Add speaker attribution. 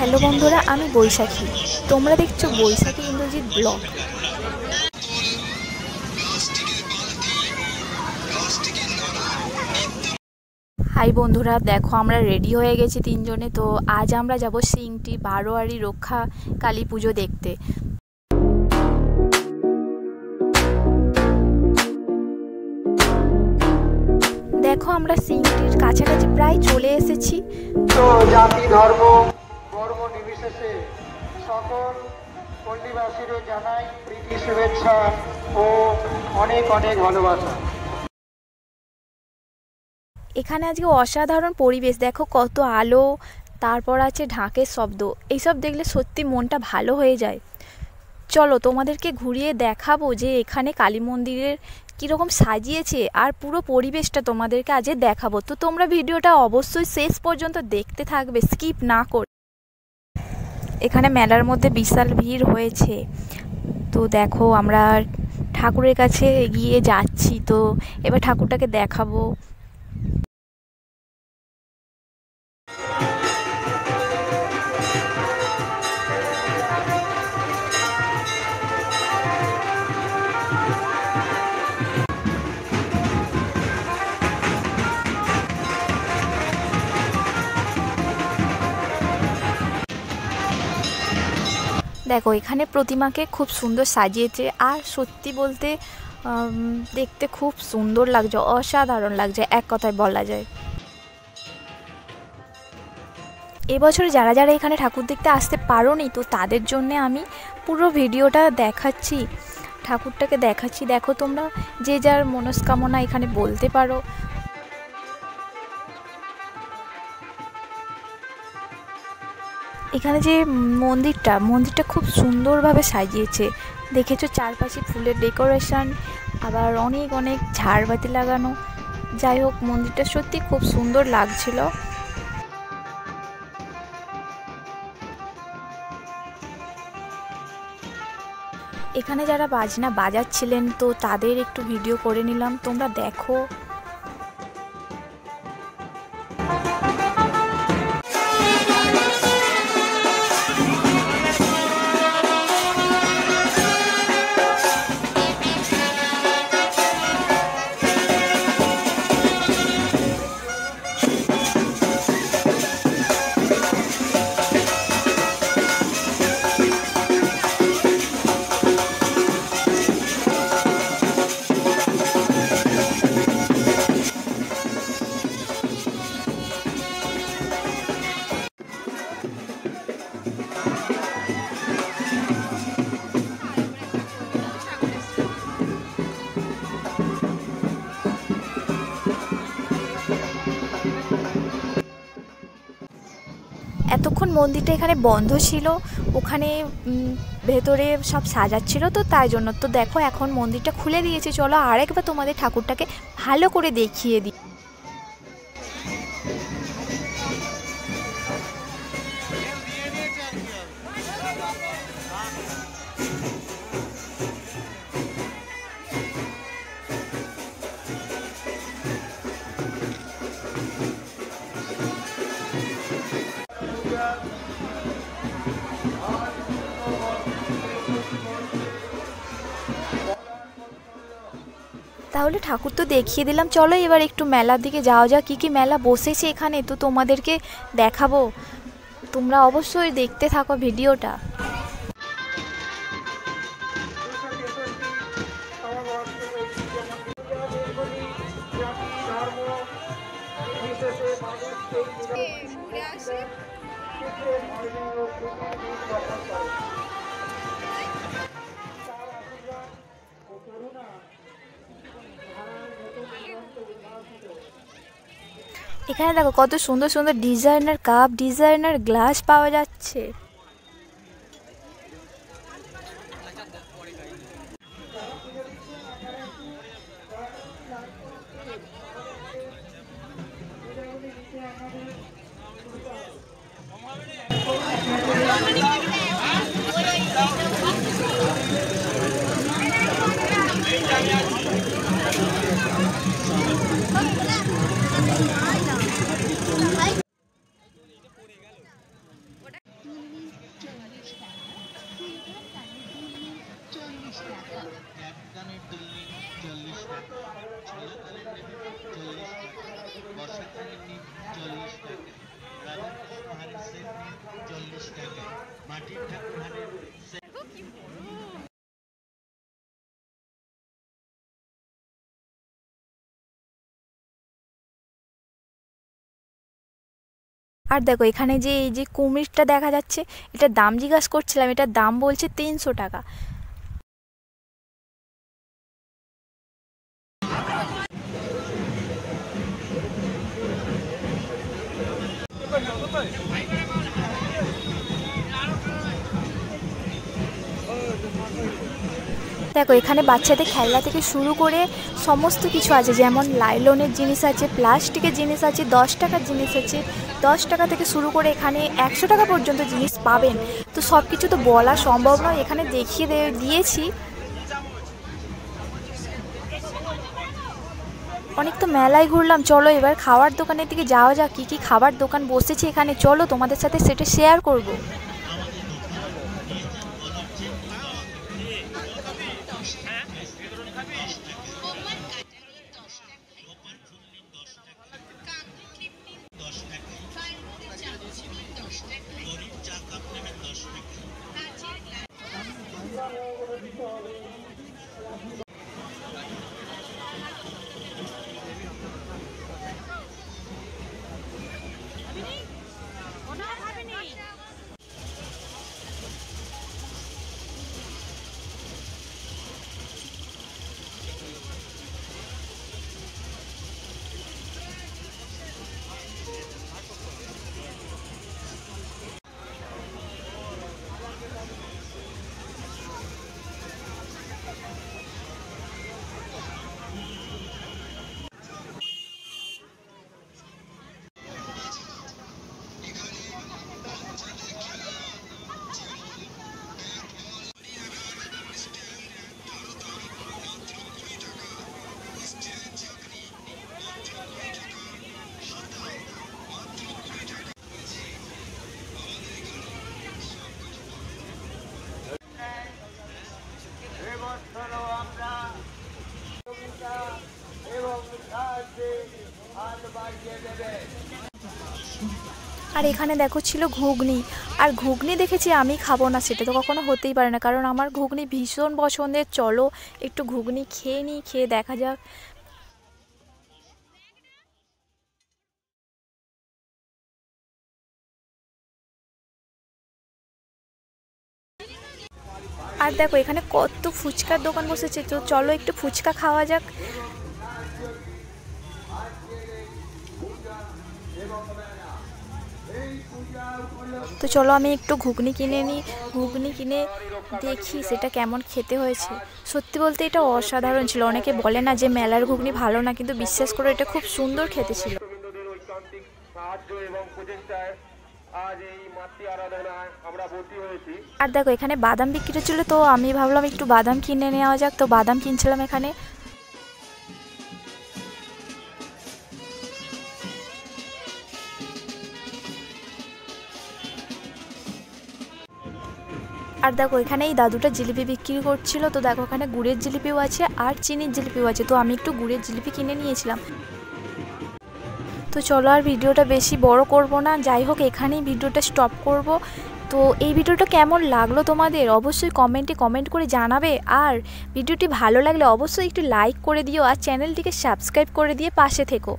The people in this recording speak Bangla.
Speaker 1: হ্যালো বন্ধুরা, আমি বৈশাখী। তোমরা দেখছো বৈশাখী ইন্দ্রজিৎ ব্লগ। হাই বন্ধুরা, দেখো আমরা রেডি হয়ে গেছি তিনজনে। তো আজ আমরা যাব সিংটি বারোয়ারি রক্ষা কালী পুজো দেখতে। দেখো আমরা সিংটির কাছাকাছি প্রায় চলে এসেছি।
Speaker 2: তো জাতি ধর্ম বর্ণ নির্বিশেষে সকল পল্লীবাসীদের জানাই প্রীতি শুভেচ্ছা ও অনেক অনেক ভালোবাসা।
Speaker 1: এখানে আজকে অসাধারণ পরিবেশ, দেখো কত আলো, তারপর আছে ঢাকের শব্দ। এইসব দেখলে সত্যি মনটা ভালো হয়ে যায়। চলো তোমাদেরকে ঘুরিয়ে দেখাবো যে এখানে কালী মন্দিরের কীরকম সাজিয়েছে, আর পুরো পরিবেশটা তোমাদেরকে আজ দেখাবো। তো তোমরা ভিডিওটা অবশ্যই শেষ পর্যন্ত দেখতে থাকবে, স্কিপ না করে। এখানে মেলার মধ্যে বিশাল ভিড় হয়েছে। তো দেখো আমরা ঠাকুরের কাছে এগিয়ে যাচ্ছি। তো এবার ঠাকুরটাকে দেখাবো। দেখো এখানে প্রতিমাকে খুব সুন্দর সাজিয়েছে, আর সত্যি বলতে দেখতে খুব সুন্দর লাগছে, অসাধারণ লাগছে, এক কথায় বলা যায়। এবছরে যারা যারা এখানে ঠাকুর দেখতে আসতে পারোনি, তো তাদের জন্য আমি পুরো ভিডিওটা দেখাচ্ছি, ঠাকুরটাকে দেখাচ্ছি। দেখো তোমরা যে যার মনস্কামনা এখানে বলতে পারো। এখানে যে মন্দিরটা খুব সুন্দরভাবে সাজিয়েছে, দেখেছো চারপাশে ফুলের ডেকোরেশন, আবার অনেক অনেক ঝাড়বাতি লাগানো। যাই হোক, মন্দিরটা সত্যি খুব সুন্দর লাগছিল। এখানে যারা বাজনা বাজাচ্ছিলেন, তো তাদের একটু ভিডিও করে নিলাম, তোমরা দেখো। এতক্ষণ মন্দিরটা এখানে বন্ধ ছিল, ওখানে ভেতরে সব সাজাচ্ছিল, তো তাই জন্য। তো দেখো এখন মন্দিরটা খুলে দিয়েছে। চলো আরেকবার তোমাদের ঠাকুরটাকে ভালো করে দেখিয়ে দিই। তাহলে ঠাকুর তো দেখিয়ে দিলাম, চলো এবার একটু মেলার দিকে যাওয়া যাক। কী কী মেলা বসেছে এখানে, তো তোমাদেরকে দেখাবো। তোমরা অবশ্যই দেখতে থাকো ভিডিওটা। এখানে দেখো কত সুন্দর সুন্দর ডিজাইনার কাপ, ডিজাইনার গ্লাস পাওয়া যাচ্ছে। আর দেখো এখানে যে এই যে কুমিরটা দেখা যাচ্ছে, এটার দাম জিজ্ঞাসা করছিলাম, এটার দাম বলছে 300 টাকা। দেখো এখানে বাচ্চাদের খেলনা থেকে শুরু করে সমস্ত কিছু আছে, যেমন লাইলনের জিনিস আছে, প্লাস্টিকের জিনিস আছে, 10 টাকার জিনিস আছে, 10 টাকা থেকে শুরু করে এখানে 100 টাকা পর্যন্ত জিনিস পাবেন। তো সব কিছু তো বলা সম্ভব নয়, এখানে দেখিয়ে দিয়েছি। অনেক তো মেলায় ঘুরলাম, চলো এবার খাওয়ার দোকানের দিকে যাওয়া যাক। কী কী খাবার দোকান বসেছে এখানে, চলো তোমাদের সাথে সেটা শেয়ার করব। আর এখানে দেখো ছিল ঘুগনি, আর ঘুগনি দেখেছি আমি খাবো না, সেটা তো কখনো হতেই পারে না, কারণ আমার ঘুগনি ভীষণ পছন্দের। চলো একটু ঘুগনি খেয়ে নিই, খেয়ে দেখা যাক। আর দেখো এখানে কত ফুচকার দোকান বসেছে, তো চলো একটু ফুচকা খাওয়া যাক। তো চলো আমি একটু ঘুগনি কিনে নিই, ঘুগনি কিনে দেখি সেটা কেমন খেতে হয়েছে। সত্যি বলতে এটা অসাধারণ ছিল। অনেকে বলে না যে মেলার ঘুগনি ভালো না, কিন্তু বিশ্বাস করে এটা খুব সুন্দর খেতে ছিল। আর দেখো এখানে বাদাম বিক্রি হচ্ছিল, তো আমি ভাবলাম একটু বাদাম কিনে নেওয়া যাক, তো বাদাম কিনছিলাম এখানে। আর দেখো এখানে এই দাদুটা জিলিপি বিক্রি করছিল, তো দেখো এখানে গুড়ের জিলিপিও আছে আর চিনির জিলিপিও আছে, তো আমি একটু গুড়ের জিলিপি কিনে নিয়েছিলাম। তো চলো আর ভিডিওটা বেশি বড় করব না, যাই হোক এখানেই ভিডিওটা স্টপ করব। তো এই ভিডিওটা কেমন লাগলো তোমাদের অবশ্যই কমেন্টে কমেন্ট করে জানাবে, আর ভিডিওটি ভালো লাগলে অবশ্যই একটু লাইক করে দিও, আর চ্যানেলটিকে সাবস্ক্রাইব করে দিয়ে পাশে থেকো।